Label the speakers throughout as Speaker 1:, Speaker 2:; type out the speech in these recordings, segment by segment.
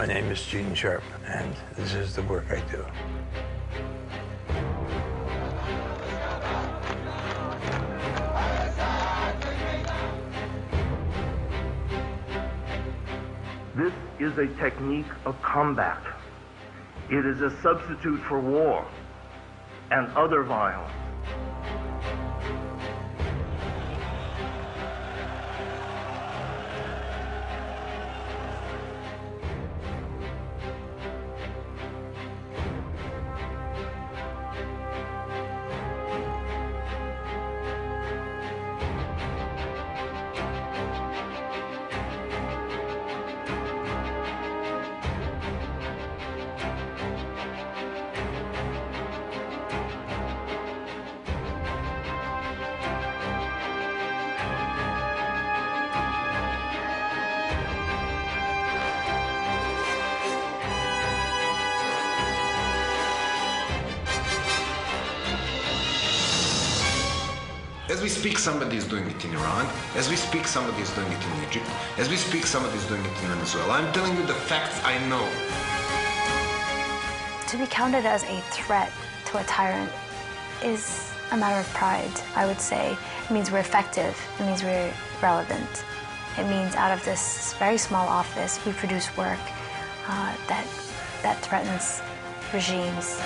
Speaker 1: My name is Gene Sharp, and this is the work I do.
Speaker 2: This is a technique of combat. It is a substitute for war and other violence.
Speaker 3: As we speak, somebody is doing it in Iran. As we speak, somebody is doing it in Egypt. As we speak, somebody is doing it in Venezuela. I'm telling you the facts I know.
Speaker 4: To be counted as a threat to a tyrant is a matter of pride, I would say. It means we're effective. It means we're relevant. It means out of this very small office, we produce work that threatens regimes.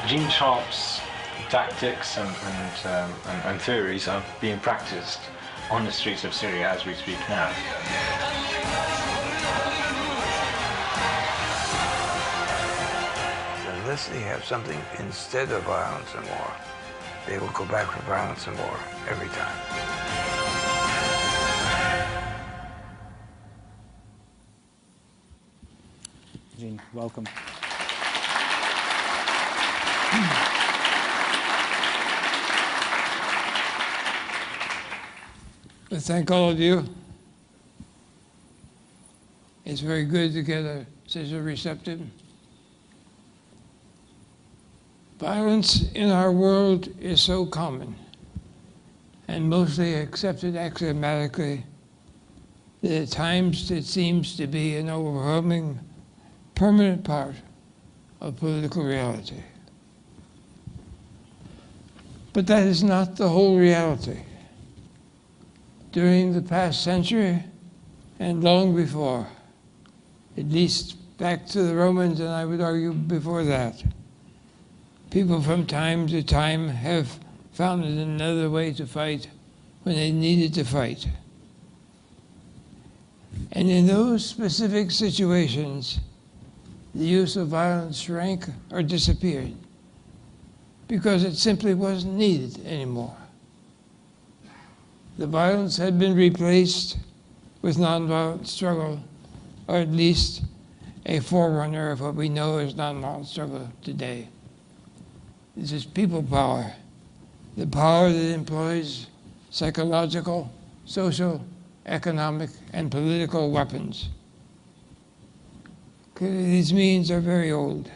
Speaker 5: Gene Sharp's tactics and theories are being practiced on the streets of Syria as we speak now.
Speaker 1: Unless they have something instead of violence and war, they will go back for violence and war every time.
Speaker 6: Gene, welcome.
Speaker 7: I thank all of you. It's very good to get such a receptive. Violence in our world is so common and mostly accepted axiomatically that at times it seems to be an overwhelming, permanent part of political reality. But that is not the whole reality. During the past century and long before, at least back to the Romans, and I would argue before that, people from time to time have found another way to fight when they needed to fight. And in those specific situations, the use of violence shrank or disappeared because it simply wasn't needed anymore. The violence had been replaced with nonviolent struggle, or at least a forerunner of what we know as nonviolent struggle today. This is people power, the power that employs psychological, social, economic, and political weapons. Clearly, these means are very old.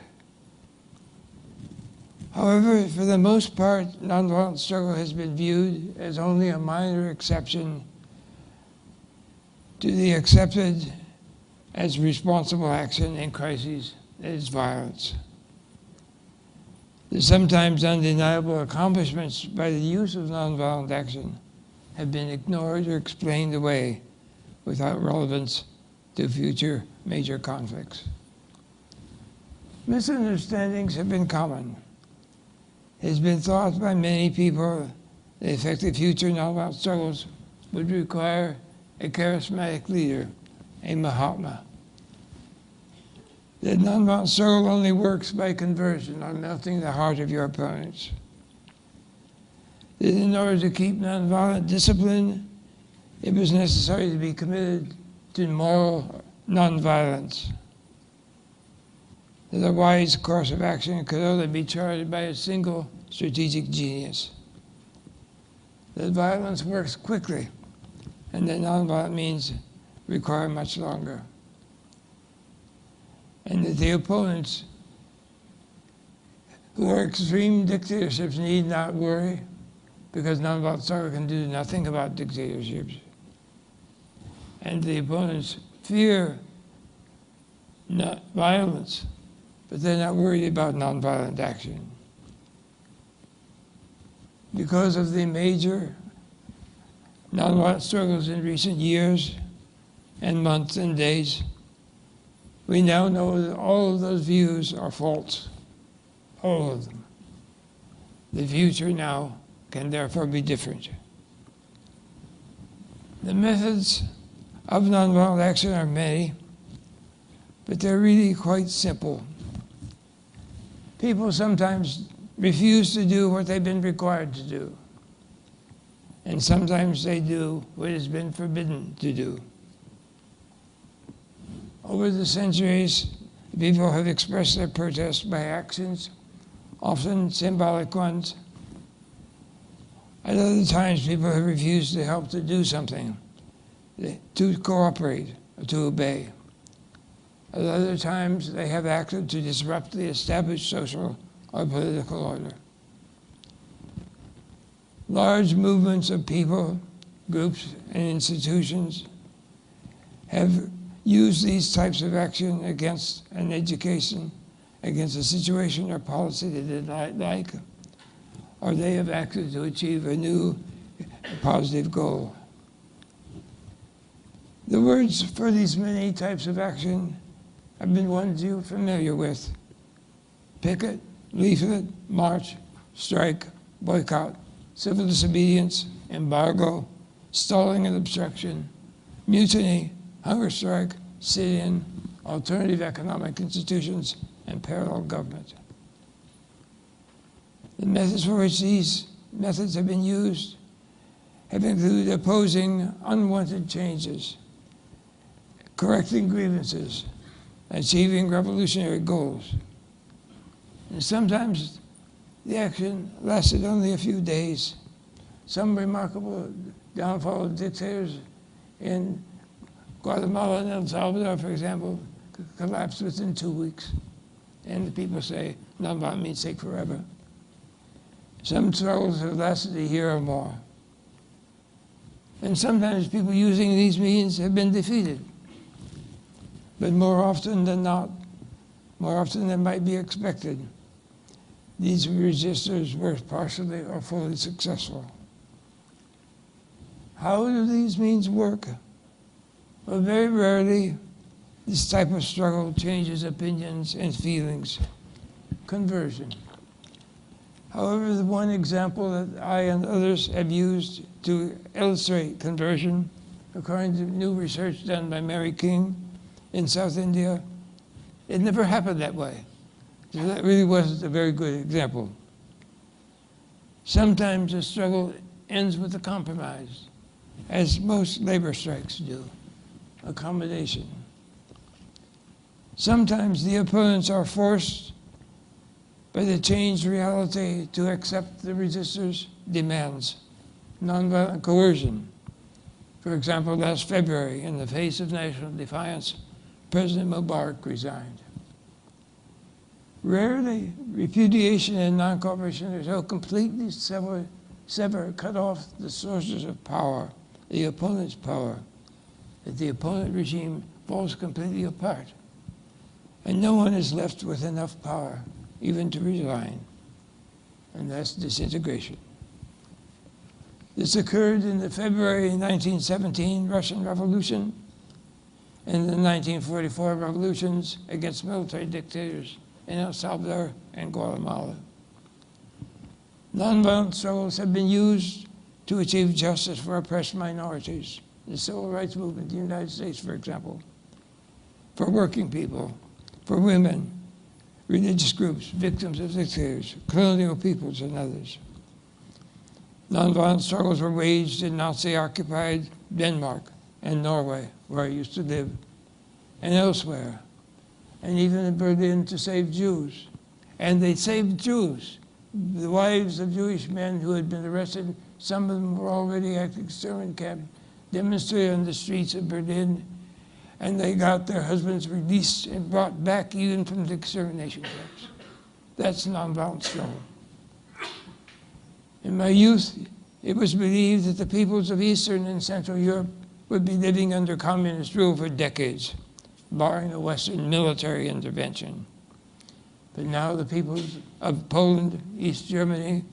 Speaker 7: However, for the most part, nonviolent struggle has been viewed as only a minor exception to the accepted as responsible action in crises, that is violence. The sometimes undeniable accomplishments by the use of nonviolent action have been ignored or explained away without relevance to future major conflicts. Misunderstandings have been common. It has been thought by many people that effective future nonviolent struggles would require a charismatic leader, a Mahatma. That nonviolent struggle only works by conversion, on melting the heart of your opponents. That in order to keep nonviolent discipline, it was necessary to be committed to moral nonviolence. That a wise course of action could only be charted by a single strategic genius. That violence works quickly, and that nonviolent means require much longer. And that the opponents who are extreme dictatorships need not worry, because nonviolent struggle can do nothing about dictatorships. and the opponents fear not violence, but they're not worried about nonviolent action. Because of the major nonviolent struggles in recent years and months and days, we now know that all of those views are false, all of them. The future now can therefore be different. The methods of nonviolent action are many, but they're really quite simple. People sometimes refuse to do what they've been required to do, and sometimes they do what has been forbidden to do. Over the centuries, people have expressed their protest by actions, often symbolic ones. At other times, people have refused to help to do something, to cooperate, or to obey. At other times, they have acted to disrupt the established social or political order. Large movements of people, groups, and institutions have used these types of action against an education, against a situation or policy they did not like, or they have acted to achieve a new positive goal. The words for these many types of action have been ones you're familiar with: picket, leaflet, march, strike, boycott, civil disobedience, embargo, stalling and obstruction, mutiny, hunger strike, sit-in, alternative economic institutions, and parallel government. The methods for which these methods have been used have included opposing unwanted changes, correcting grievances, achieving revolutionary goals. And sometimes the action lasted only a few days. Some remarkable downfall of dictators in Guatemala and El Salvador, for example, collapsed within 2 weeks. And the people say, nonviolent means take forever. Some struggles have lasted a year or more. And sometimes people using these means have been defeated. But more often than not, more often than might be expected, these resistors were partially or fully successful. How do these means work? Well, very rarely this type of struggle changes opinions and feelings. Conversion. However, the one example that I and others have used to illustrate conversion, according to new research done by Mary King in South India, it never happened that way. So that really wasn't a very good example. Sometimes a struggle ends with a compromise, as most labor strikes do, accommodation. Sometimes the opponents are forced by the changed reality to accept the resistors' demands, nonviolent coercion. For example, last February, in the face of national defiance, President Mubarak resigned. Rarely, repudiation and non-cooperation are so completely cut off the sources of power, the opponent's power, that the opponent regime falls completely apart. And no one is left with enough power even to resign. And that's disintegration. This occurred in the February 1917 Russian Revolution and the 1944 revolutions against military dictators in El Salvador and Guatemala. Nonviolent struggles have been used to achieve justice for oppressed minorities. The civil rights movement in the United States, for example, for working people, for women, religious groups, victims of dictators, colonial peoples, and others. Nonviolent struggles were waged in Nazi-occupied Denmark and Norway, where I used to live, and elsewhere, and even in Berlin to save Jews. And they saved Jews. The wives of Jewish men who had been arrested, some of them were already at the extermination camp, demonstrated on the streets of Berlin, and they got their husbands released and brought back even from the extermination camps. That's nonviolent struggle. In my youth, it was believed that the peoples of Eastern and Central Europe would be living under communist rule for decades, barring a Western military intervention. But now the peoples of Poland, East Germany,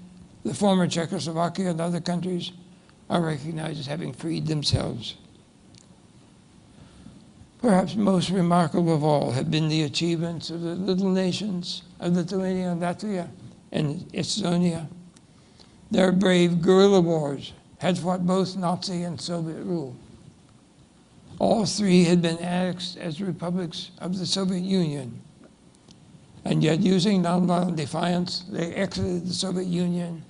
Speaker 7: the former Czechoslovakia, and other countries are recognized as having freed themselves. Perhaps most remarkable of all have been the achievements of the little nations of Lithuania, Latvia, and Estonia. Their brave guerrilla wars had fought both Nazi and Soviet rule. All three had been annexed as republics of the Soviet Union. And yet, using nonviolent defiance, they exited the Soviet Union,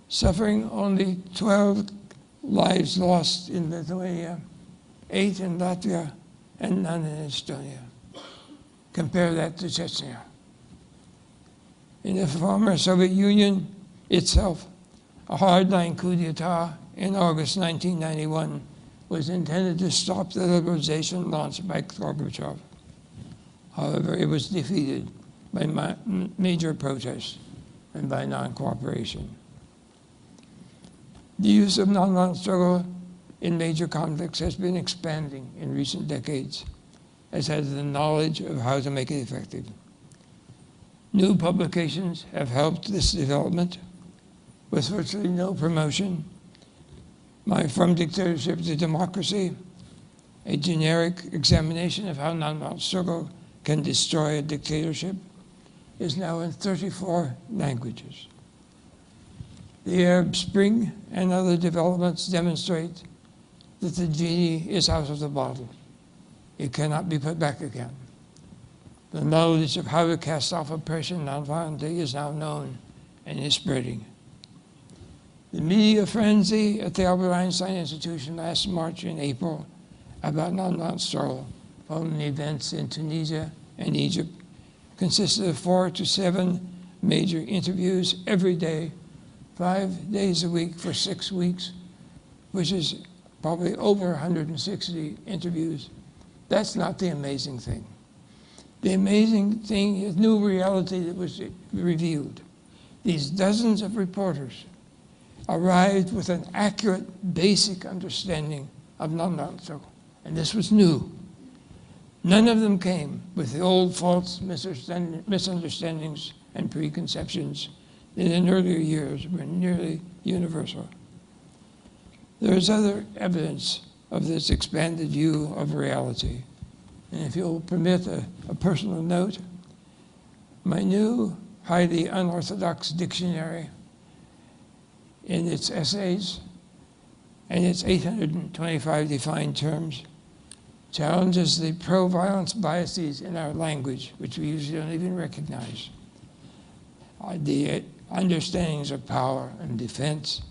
Speaker 7: suffering only 12 lives lost in Lithuania, 8 in Latvia, and none in Estonia. Compare that to Chechnya. In the former Soviet Union itself, a hardline coup d'etat in August 1991 was intended to stop the liberalization launched by Gorbachev. However, it was defeated by major protests and by non-cooperation. The use of nonviolent struggle in major conflicts has been expanding in recent decades, as has the knowledge of how to make it effective. New publications have helped this development with virtually no promotion. From Dictatorship to Democracy, a generic examination of how nonviolent struggle can destroy a dictatorship, is now in 34 languages. The Arab Spring and other developments demonstrate that the genie is out of the bottle. It cannot be put back again. The knowledge of how to cast off oppression nonviolently is now known and is spreading. The media frenzy at the Albert Einstein Institution last March and April about nonviolent struggle following events in Tunisia and Egypt consisted of 4 to 7 major interviews every day, 5 days a week for 6 weeks, which is probably over 160 interviews. That's not the amazing thing. The amazing thing is new reality that was revealed. These dozens of reporters arrived with an accurate, basic understanding of nonviolent struggle, and this was new. None of them came with the old false misunderstandings and preconceptions that in earlier years were nearly universal. There is other evidence of this expanded view of reality. And if you'll permit a personal note, my new highly unorthodox dictionary in its essays and its 825 defined terms challenges the pro-violence biases in our language, which we usually don't even recognize. The understandings of power and defense,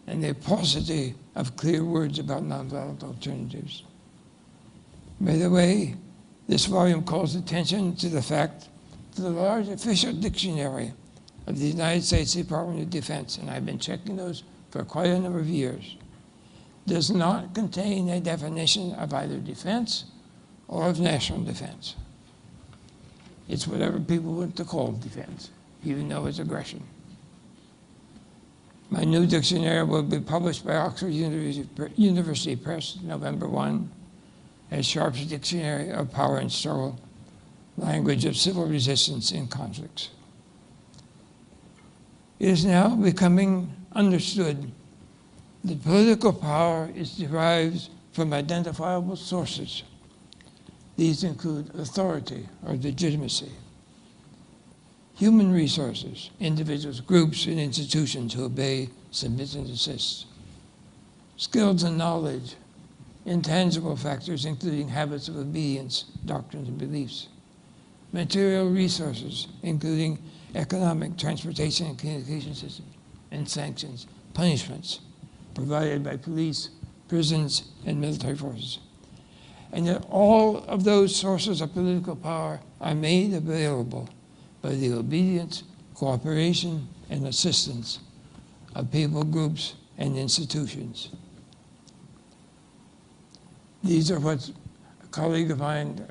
Speaker 7: and the paucity of clear words about nonviolent alternatives. By the way, this volume calls attention to the fact that the large official dictionary of the United States Department of Defense, and I've been checking those for quite a number of years, does not contain a definition of either defense or of national defense. It's whatever people want to call defense, even though it's aggression. My new dictionary will be published by Oxford University Press, November 1, as Sharp's Dictionary of Power and Struggle, Language of Civil Resistance in Conflicts. It is now becoming understood that political power is derived from identifiable sources. These include authority or legitimacy, human resources, individuals, groups, and institutions who obey, submit, and assist, skills and knowledge, intangible factors including habits of obedience, doctrines, and beliefs, material resources including economic, transportation, and communication systems, and sanctions, punishments provided by police, prisons, and military forces. And that all of those sources of political power are made available by the obedience, cooperation, and assistance of people, groups, and institutions. These are what a colleague of mine,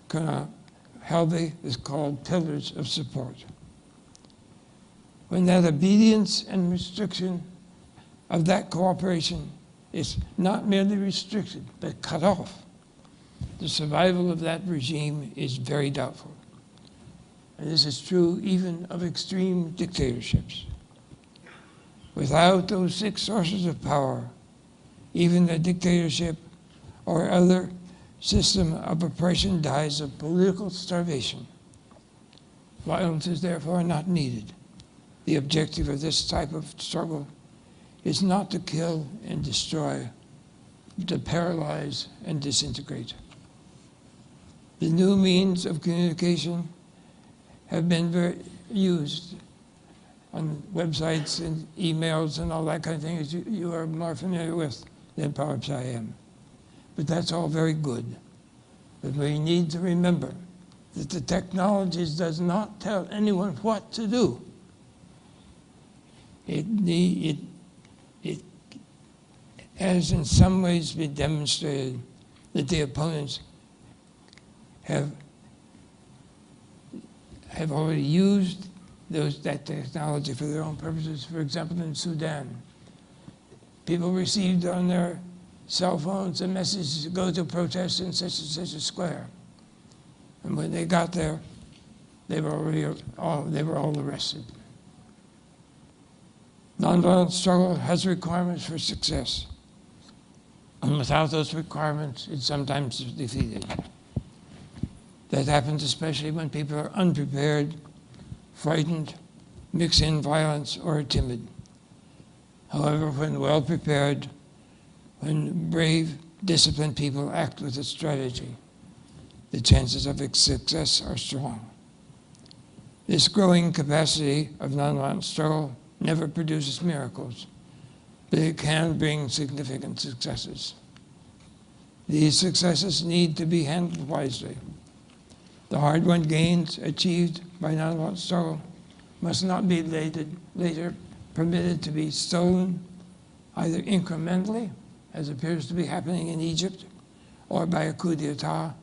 Speaker 7: Colonel Helvey, is called pillars of support. When that obedience and restriction of that cooperation is not merely restricted, but cut off, the survival of that regime is very doubtful. And this is true even of extreme dictatorships. Without those 6 sources of power, even a dictatorship or other system of oppression dies of political starvation. Violence is therefore not needed. The objective of this type of struggle is not to kill and destroy, but to paralyze and disintegrate. The new means of communication have been used on websites and emails and all that kind of thing, as you are more familiar with than perhaps I am. But that's all very good. But we need to remember that the technologies does not tell anyone what to do. It has in some ways been demonstrated that the opponents have already used that technology for their own purposes. For example, in Sudan, people received on their cell phones a message to go to protest in such and such a square. And when they got there, they were all arrested. Nonviolent struggle has requirements for success. And without those requirements, it's sometimes defeated. That happens especially when people are unprepared, frightened, mix in violence, or timid. However, when well prepared, when brave, disciplined people act with a strategy, the chances of its success are strong. This growing capacity of nonviolent struggle never produces miracles, but it can bring significant successes. These successes need to be handled wisely. The hard-won gains achieved by nonviolent struggle must not be later permitted to be stolen either incrementally, as appears to be happening in Egypt, or by a coup d'etat.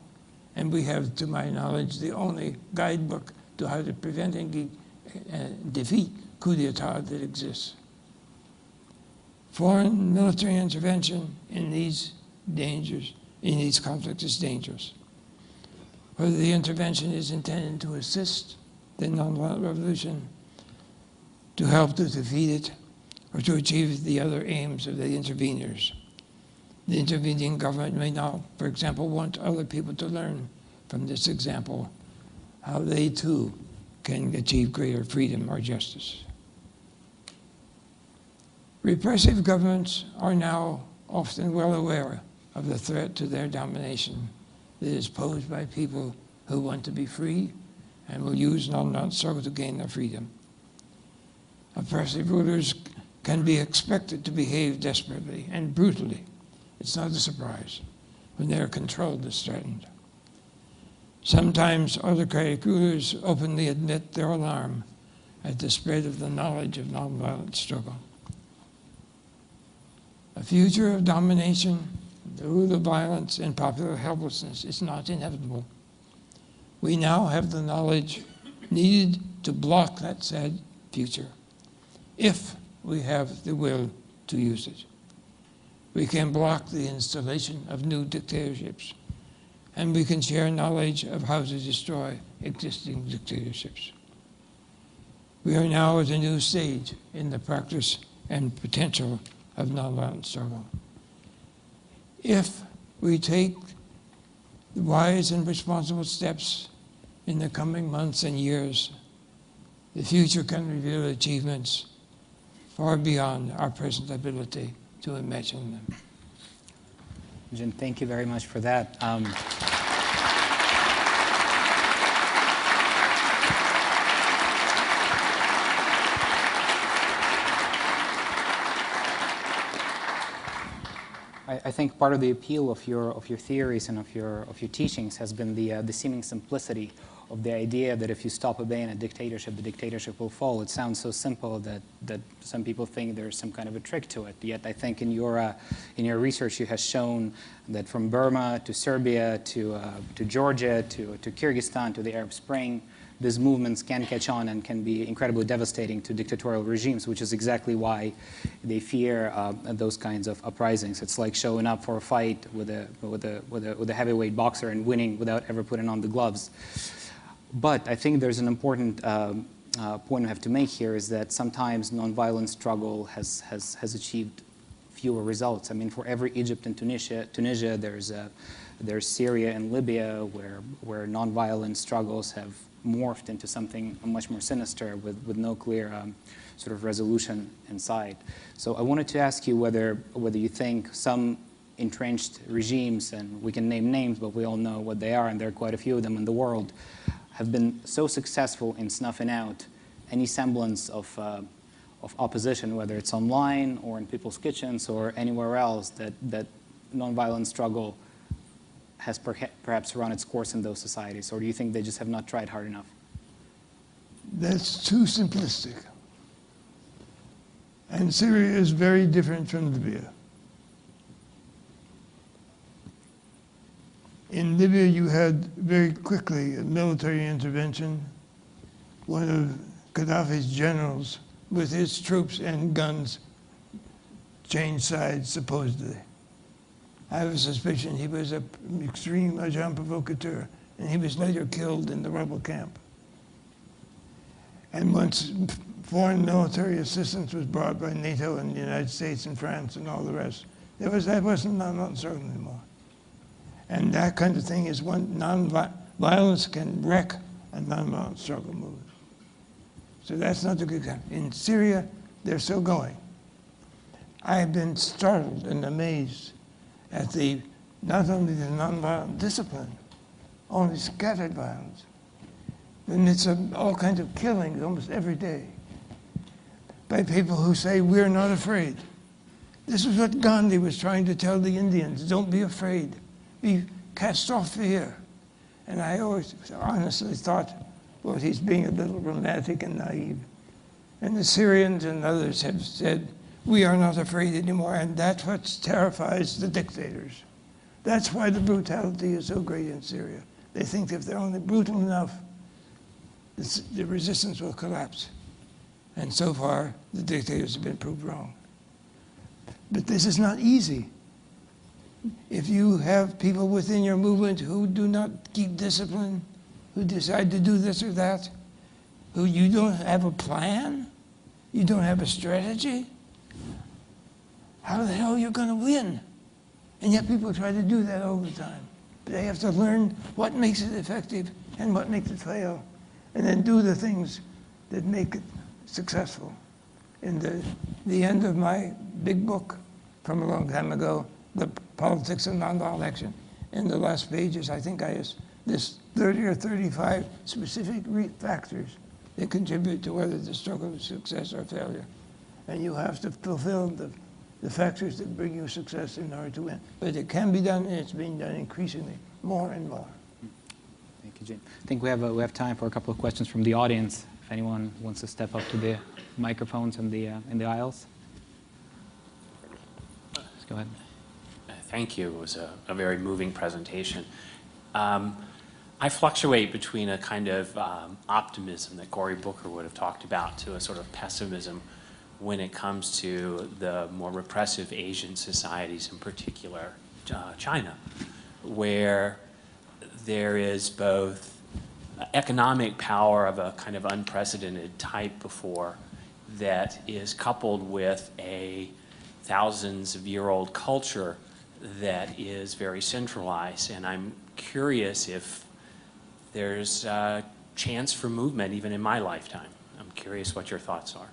Speaker 7: And we have, to my knowledge, the only guidebook to how to prevent and defeat coup d'etat that exists. Foreign military intervention in these conflicts is dangerous. Whether the intervention is intended to assist the nonviolent revolution, to help to defeat it, or to achieve the other aims of the interveners. The intervening government may now, for example, want other people to learn from this example how they too can achieve greater freedom or justice. Repressive governments are now often well aware of the threat to their domination that is posed by people who want to be free and will use nonviolent struggle to gain their freedom. Oppressive rulers can be expected to behave desperately and brutally. It's not a surprise when their control is threatened. Sometimes autocratic rulers openly admit their alarm at the spread of the knowledge of nonviolent struggle. A future of domination, the rule of violence, and popular helplessness is not inevitable. We now have the knowledge needed to block that sad future, if we have the will to use it. We can block the installation of new dictatorships, and we can share knowledge of how to destroy existing dictatorships. We are now at a new stage in the practice and potential of nonviolent struggle. If we take the wise and responsible steps in the coming months and years, the future can reveal achievements far beyond our present ability to imagine them.
Speaker 6: Jim, thank you very much for that. I think part of the appeal of your theories and of your teachings has been the seeming simplicity the idea that if you stop obeying a dictatorship, the dictatorship will fall. It sounds so simple that some people think there's some kind of a trick to it. Yet I think in your research you have shown that from Burma to Serbia to Georgia to Kyrgyzstan to the Arab Spring, these movements can catch on and can be incredibly devastating to dictatorial regimes, which is exactly why they fear those kinds of uprisings. It's like showing up for a fight with a heavyweight boxer and winning without ever putting on the gloves. But I think there's an important point we have to make here is that sometimes nonviolent struggle has achieved fewer results. I mean, for every Egypt and Tunisia, there's Syria and Libya where nonviolent struggles have morphed into something much more sinister with no clear sort of resolution in sight. So I wanted to ask you whether you think some entrenched regimes, and we can name names, but we all know what they are, and there are quite a few of them in the world, have been so successful in snuffing out any semblance of opposition, whether it's online or in people's kitchens or anywhere else, that nonviolent struggle has perhaps run its course in those societies? Or do you think they just have not tried hard enough?
Speaker 7: That's too simplistic. And Syria is very different from Libya. In Libya, you had very quickly a military intervention. One of Gaddafi's generals, with his troops and guns, changed sides, supposedly. I have a suspicion he was an extreme agent provocateur, and he was later killed in the rebel camp. And once foreign military assistance was brought by NATO and the United States and France and all the rest, that wasn't nonviolent struggle anymore. And that kind of thing is when violence can wreck a nonviolent struggle movement. So that's not a good example. In Syria, they're still going. I have been startled and amazed at not only the nonviolent discipline, only scattered violence. And it's all kinds of killings almost every day by people who say, we're not afraid. This is what Gandhi was trying to tell the Indians, don't be afraid. Be cast off fear. And I always honestly thought, well, he's being a little romantic and naive. And the Syrians and others have said, we are not afraid anymore, and that's what terrifies the dictators. That's why the brutality is so great in Syria. They think if they're only brutal enough, the resistance will collapse. And so far, the dictators have been proved wrong. But this is not easy. If you have people within your movement who do not keep discipline, who decide to do this or that, who you don't have a plan, you don't have a strategy, how the hell are you going to win? And yet people try to do that all the time. But they have to learn what makes it effective and what makes it fail, and then do the things that make it successful. In the end of my big book from a long time ago, The Politics of Nonviolent Action, in the last pages, I think I have this 30 or 35 specific factors that contribute to whether the struggle is success or failure. And you have to fulfill the factors that bring you success in order to win. But it can be done, and it's being done increasingly, more and more.
Speaker 6: Thank you, Jim. I think we have time for a couple of questions from the audience. If anyone wants to step up to the microphones in the aisles. Let's go ahead.
Speaker 8: Thank you. It was a very moving presentation. I fluctuate between a kind of optimism that Cory Booker would have talked about to a sort of pessimism when it comes to the more repressive Asian societies, in particular China, where there is both economic power of a kind of unprecedented type before that is coupled with a thousands-of-year-old culture that is very centralized. And I'm curious if there's a chance for movement even in my lifetime. I'm curious what your thoughts are.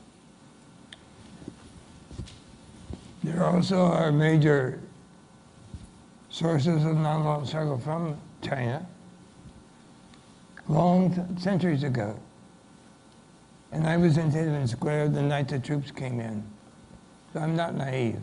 Speaker 7: There also are major sources of nonviolent struggle from China, centuries ago. And I was in Tiananmen Square the night the troops came in. So I'm not naive.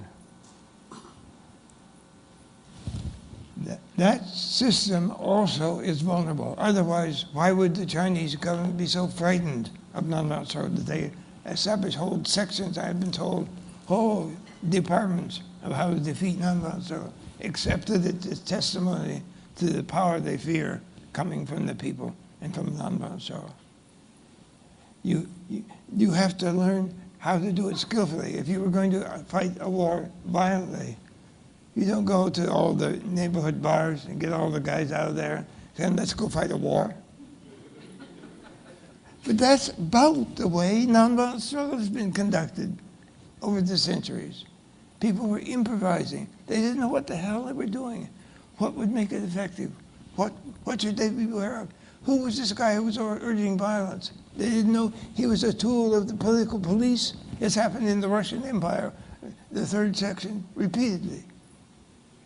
Speaker 7: That system also is vulnerable. Otherwise, why would the Chinese government be so frightened of nonviolent struggle that they establish whole sections, I've been told, whole departments of how to defeat nonviolent struggle, accepted it as testimony to the power they fear coming from the people and from nonviolent struggle. You have to learn how to do it skillfully. If you were going to fight a war violently, you don't go to all the neighborhood bars and get all the guys out of there saying, let's go fight a war. But that's about the way nonviolent struggle has been conducted over the centuries. People were improvising. They didn't know what the hell they were doing. What would make it effective? What should they be aware of? Who was this guy who was urging violence? They didn't know he was a tool of the political police. It's happened in the Russian Empire, the third section, repeatedly.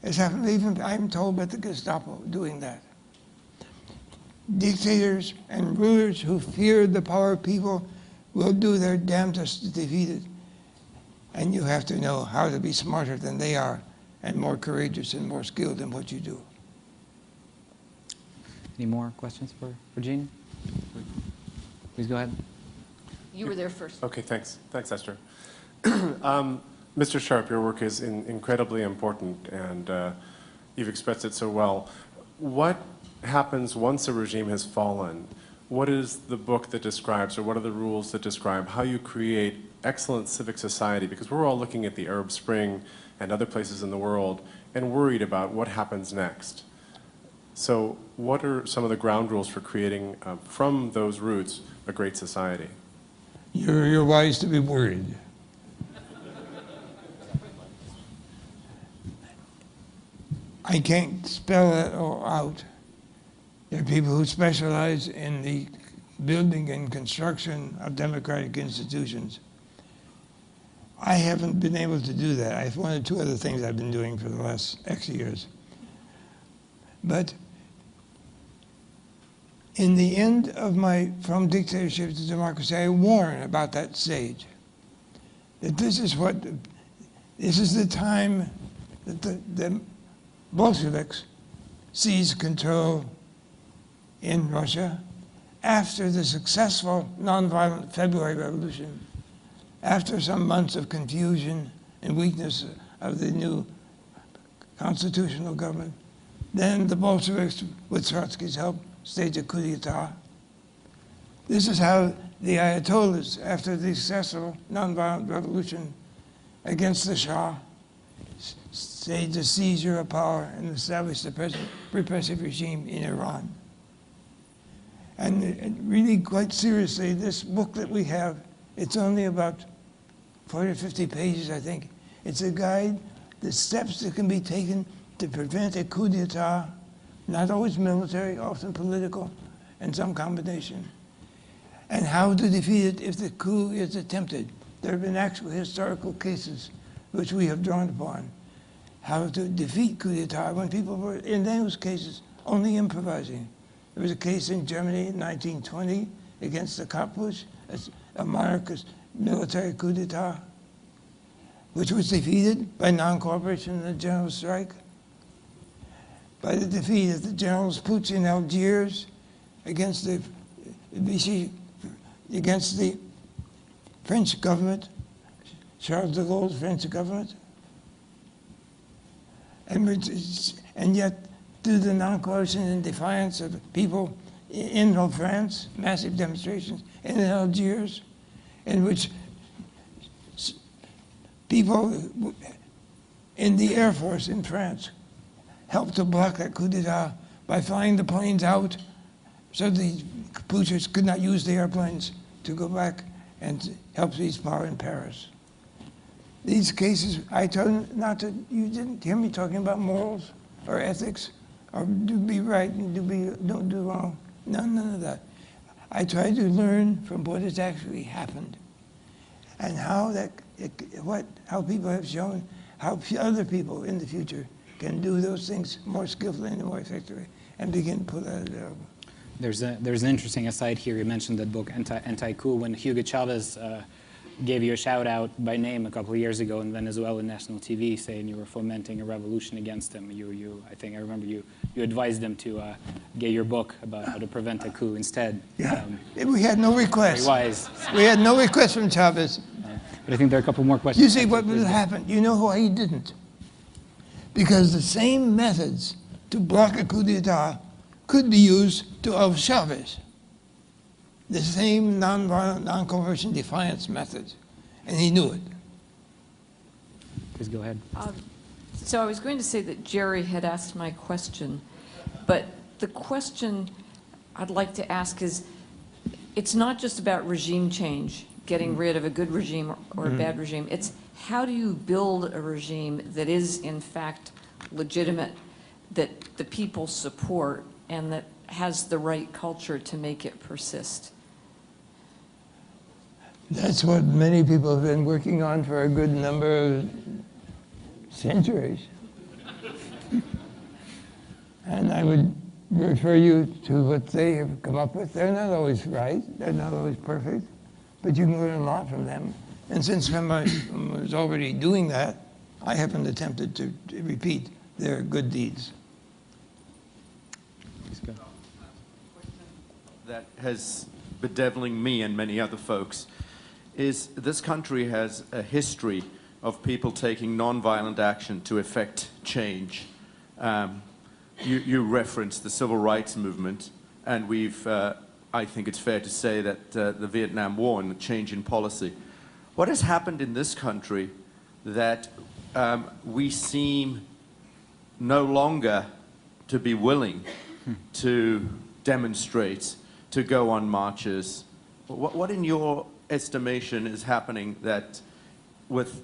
Speaker 7: It's happened even, I'm told, by the Gestapo doing that. Dictators and rulers who fear the power of people will do their damnedest to defeat it. And you have to know how to be smarter than they are and more courageous and more skilled in what you do.
Speaker 6: Any more questions for Gene? Please go ahead.
Speaker 9: You were there first.
Speaker 10: Okay, thanks. Thanks, Esther. Mr. Sharp, your work is incredibly important, and you've expressed it so well. What happens once a regime has fallen? What is the book that describes, or what are the rules that describe how you create excellent civic society? Because we're all looking at the Arab Spring and other places in the world and worried about what happens next. So what are some of the ground rules for creating, from those roots, a great society?
Speaker 7: You're wise to be worried. I can't spell it all out. There are people who specialize in the building and construction of democratic institutions. I haven't been able to do that. I've one or two other things I've been doing for the last X years. But in the end of my From Dictatorship to Democracy, I warn about that stage. That this is the time that the Bolsheviks seize control in Russia after the successful nonviolent February Revolution, after some months of confusion and weakness of the new constitutional government. Then the Bolsheviks, with Trotsky's help, staged a coup d'etat. This is how the Ayatollahs, after the successful nonviolent revolution against the Shah, staged a seizure of power and established a repressive regime in Iran. And really, quite seriously, this book that we have, it's only about 40 or 50 pages, I think. It's a guide, the steps that can be taken to prevent a coup d'etat, not always military, often political, and some combination. And how to defeat it if the coup is attempted. There have been actual historical cases which we have drawn upon. How to defeat coup d'etat when people were, in those cases, only improvising. There was a case in Germany in 1920 against the Kapusch, a monarchist military coup d'etat, which was defeated by non-cooperation in the general strike, by the defeat of the generals Putsch in Algiers against the French government, Charles de Gaulle's French government, and yet through the non-coercion and defiance of people in France, massive demonstrations, and in Algiers, in which people in the Air Force in France helped to block that coup d'etat by flying the planes out so the Putschers could not use the airplanes to go back and help seize power in Paris. These cases, I told not to, you didn't hear me talking about morals or ethics or do be right and don't do wrong. None of that. I try to learn from what has actually happened and how people have shown how other people in the future can do those things more skillfully and more effectively and begin to put that available.
Speaker 6: There's an interesting aside here. You mentioned that book, Anti-Coup, when Hugo Chavez gave you a shout out by name a couple of years ago in Venezuelan national TV, saying you were fomenting a revolution against them. I think I remember you advised them to get your book about how to prevent a coup instead.
Speaker 7: Yeah, we had no request.
Speaker 6: Very wise.
Speaker 7: We had no request from Chavez.
Speaker 6: But I think there are a couple more questions.
Speaker 7: You see what would happen? You know why he didn't? Because the same methods to block a coup d'etat could be used to oust Chavez. The same nonviolent, non-coercion defiance methods. And he knew it.
Speaker 6: Please go ahead.
Speaker 9: So I was going to say that Jerry had asked my question, but the question I'd like to ask is, it's not just about regime change, getting rid of a good regime or a bad regime. It's how do you build a regime that is in fact legitimate, that the people support, and that has the right culture to make it persist?
Speaker 7: That's what many people have been working on for a good number of centuries. And I would refer you to what they have come up with. They're not always right, they're not always perfect, but you can learn a lot from them. And since somebody was already doing that, I haven't attempted to repeat their good deeds.
Speaker 11: That has bedeviling me and many other folks is this country has a history of people taking nonviolent action to effect change. You referenced the civil rights movement, and we've, I think it's fair to say that the Vietnam War and the change in policy. What has happened in this country that we seem no longer to be willing to demonstrate, to go on marches? What in your estimation is happening that with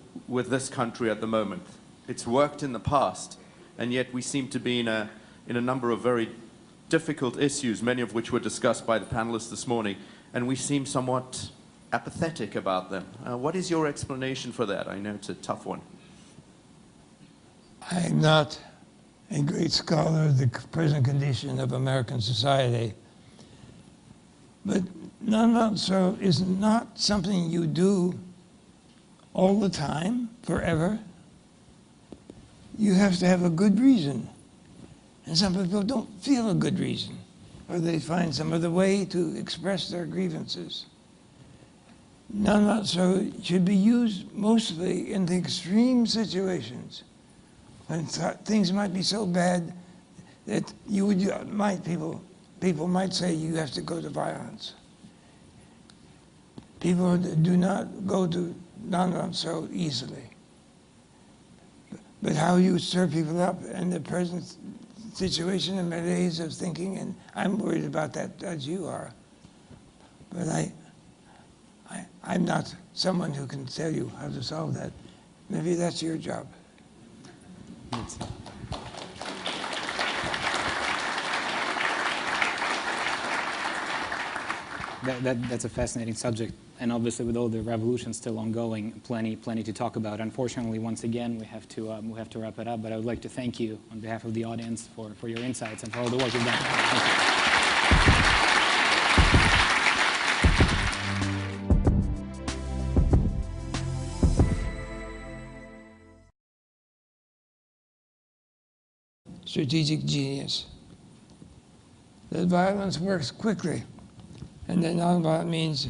Speaker 11: this country at the moment? It's worked in the past, and yet we seem to be in a number of very difficult issues, many of which were discussed by the panelists this morning, and we seem somewhat apathetic about them. What is your explanation for that? I know it's a tough one.
Speaker 7: I am not a great scholar of the present condition of American society, but nonviolent struggle is not something you do all the time, forever. You have to have a good reason. And some people don't feel a good reason, or they find some other way to express their grievances. Nonviolent struggle should be used mostly in the extreme situations when things might be so bad that people might say you have to go to violence. People do not go to nonviolence so easily. But how you stir people up in the present situation and malaise of thinking, and I'm worried about that as you are. But I'm not someone who can tell you how to solve that. Maybe that's your job.
Speaker 6: That's a fascinating subject, and obviously with all the revolutions still ongoing, plenty to talk about. Unfortunately, once again, we have to wrap it up. But I would like to thank you on behalf of the audience for your insights and for all the work you've done. Thank you.
Speaker 7: Strategic genius. That violence works quickly, and that nonviolent means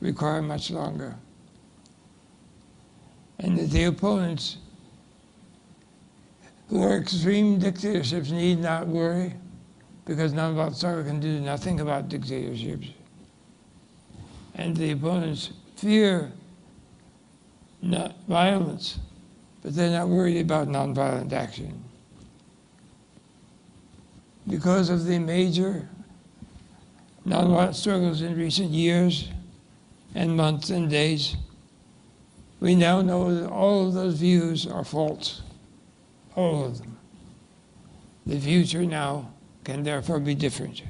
Speaker 7: require much longer. And that the opponents who are extreme dictatorships need not worry, because nonviolent struggle can do nothing about dictatorships. And the opponents fear not violence, but they're not worried about nonviolent action. Because of the major nonviolent struggles in recent years and months and days, we now know that all of those views are false, all of them. The future now can therefore be different.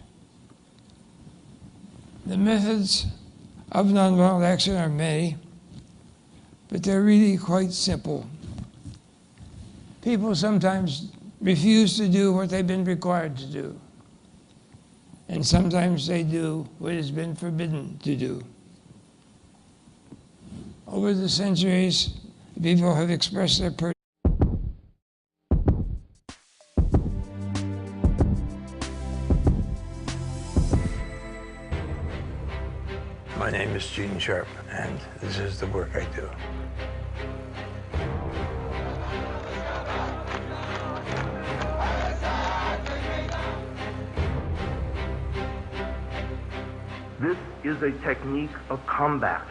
Speaker 7: The methods of nonviolent action are many, but they're really quite simple. People sometimes refuse to do what they've been required to do. And sometimes they do what has been forbidden to do. Over the centuries, people have expressed their
Speaker 1: My name is Gene Sharp, and this is the work I do.
Speaker 2: This is a technique of combat.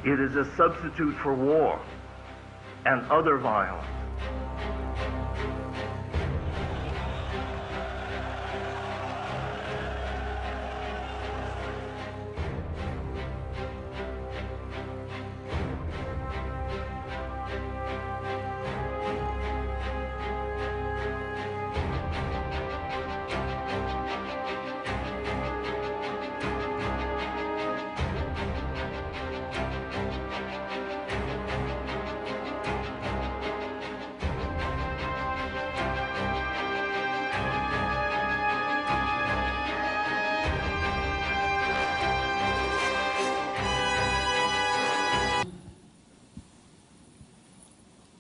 Speaker 2: It is a substitute for war and other violence.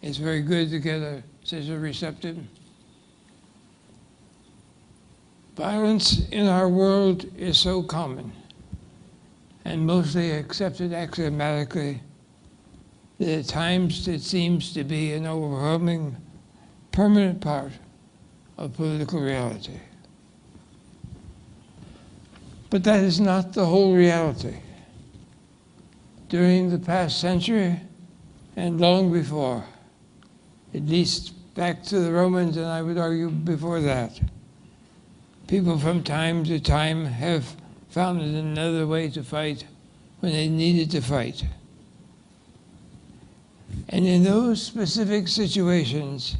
Speaker 7: It's very good to get a scissor receptive. Violence in our world is so common and mostly accepted axiomatically that at times it seems to be an overwhelming, permanent part of political reality. But that is not the whole reality. During the past century and long before, at least back to the Romans, and I would argue before that, people from time to time have found another way to fight when they needed to fight. And in those specific situations,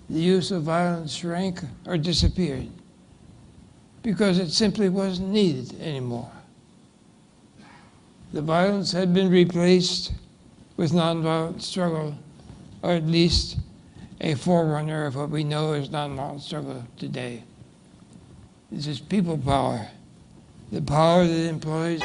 Speaker 7: the use of violence shrank or disappeared because it simply wasn't needed anymore. The violence had been replaced with nonviolent struggle, or at least a forerunner of what we know as nonviolent struggle today. This is people power, the power that employs.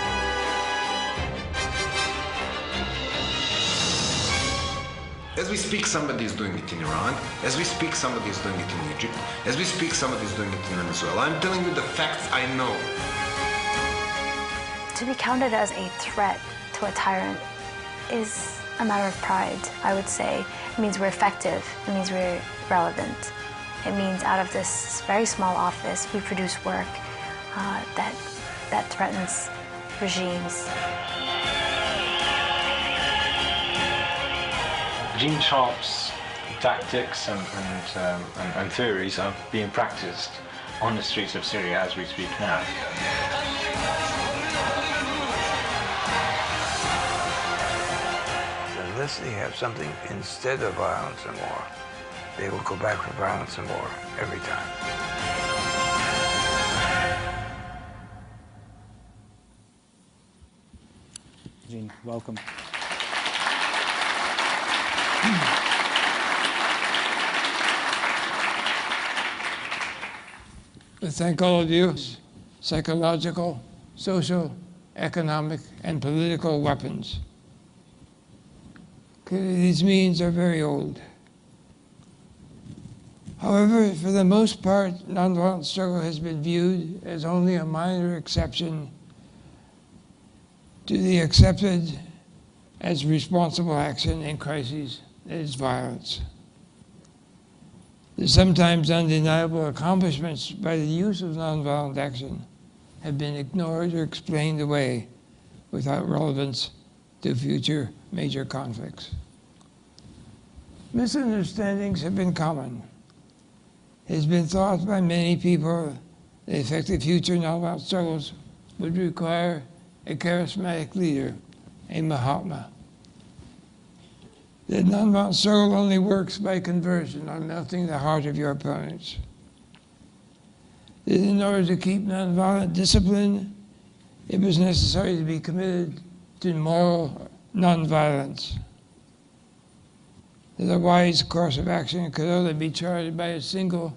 Speaker 3: As we speak, somebody is doing it in Iran. As we speak, somebody is doing it in Egypt. As we speak, somebody is doing it in Venezuela. I'm telling you the facts I know.
Speaker 4: To be counted as a threat to a tyrant is a matter of pride, I would say. It means we're effective. It means we're relevant. It means out of this very small office, we produce work that threatens regimes.
Speaker 5: Gene Sharp's tactics and theories are being practiced on the streets of Syria as we speak now.
Speaker 1: Unless they have something instead of violence and war, they will go back for violence and war every time.
Speaker 6: Gene, welcome.
Speaker 7: I thank all of you. Psychological, social, economic, and political weapons. Clearly, these means are very old. However, for the most part, nonviolent struggle has been viewed as only a minor exception to the accepted as responsible action in crises, that is violence. The sometimes undeniable accomplishments by the use of nonviolent action have been ignored or explained away without relevance to future major conflicts. Misunderstandings have been common. It has been thought by many people that effective future nonviolent struggles would require a charismatic leader, a Mahatma. That nonviolent struggle only works by conversion, on melting the heart of your opponents. That in order to keep nonviolent discipline, it was necessary to be committed to moral nonviolence. That a wise course of action could only be charted by a single